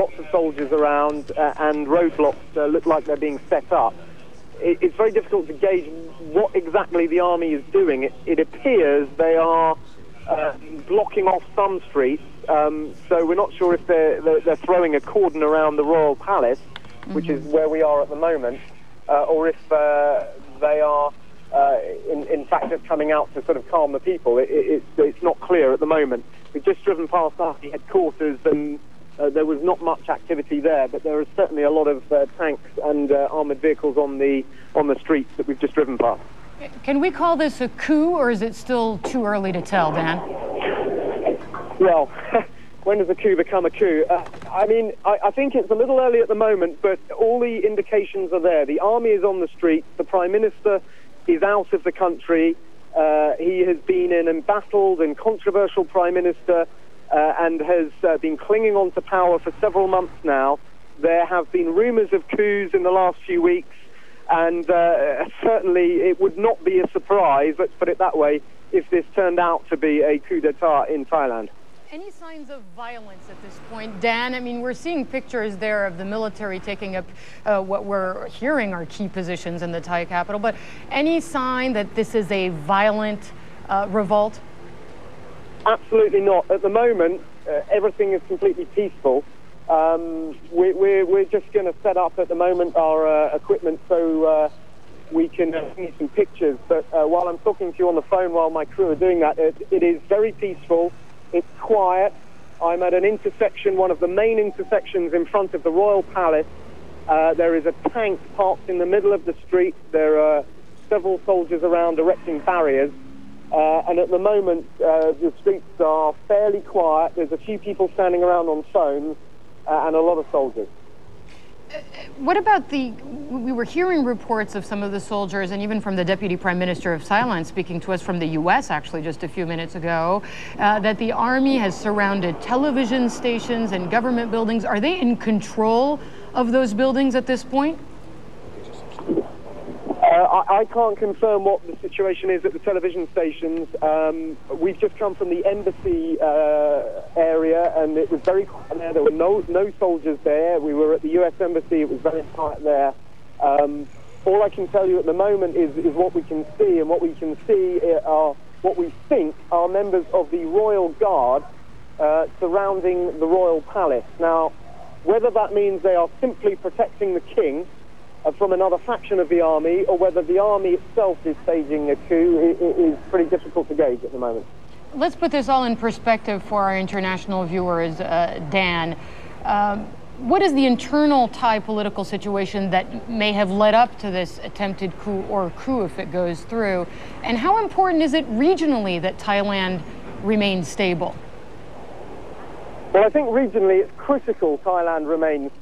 lots of soldiers around and roadblocks look like they're being set up. It's very difficult to gauge what exactly the army is doing. It appears they are blocking off some streets, so we're not sure if they're throwing a cordon around the royal palace, which is where we are at the moment, or if they are in fact just coming out to sort of calm the people. It's not clear at the moment. We've just driven past army headquarters and there was not much activity there, but there is certainly a lot of tanks and armoured vehicles on the streets that we've just driven past. Can we call this a coup, or is it still too early to tell, Dan? Well, when does a coup become a coup? I mean, I think it's a little early at the moment, but all the indications are there. The army is on the streets. The Prime Minister is out of the country. He has been an embattled and controversial Prime Minister and has been clinging on to power for several months now. There have been rumours of coups in the last few weeks, and certainly it would not be a surprise, let's put it that way, if this turned out to be a coup d'etat in Thailand. Any signs of violence at this point, Dan? I mean, we're seeing pictures there of the military taking up what we're hearing are key positions in the Thai capital, but any sign that this is a violent revolt? Absolutely not. At the moment, everything is completely peaceful. We're just going to set up at the moment our equipment so we can see some pictures. But while I'm talking to you on the phone while my crew are doing that, it is very peaceful. It's quiet. I'm at an intersection, one of the main intersections in front of the Royal Palace. There is a tank parked in the middle of the street. There are several soldiers around erecting barriers. And at the moment, the streets are fairly quiet. There's a few people standing around on phones and a lot of soldiers. What about we were hearing reports of some of the soldiers, and even from the Deputy Prime Minister of Thailand speaking to us from the U.S. actually just a few minutes ago, that the army has surrounded television stations and government buildings. Are they in control of those buildings at this point? I can't confirm what the situation is at the television stations. We've just come from the embassy area, and it was very quiet there. There were no soldiers there. We were at the U.S. embassy. It was very quiet there. All I can tell you at the moment is what we can see, and what we can see are what we think are members of the Royal Guard surrounding the Royal Palace. Now, whether that means they are simply protecting the king from another faction of the army, or whether the army itself is staging a coup, is pretty difficult to gauge at the moment. Let's put this all in perspective for our international viewers, Dan. What is the internal Thai political situation that may have led up to this attempted coup, or coup if it goes through? And how important is it regionally that Thailand remains stable? Well, I think regionally it's critical Thailand remains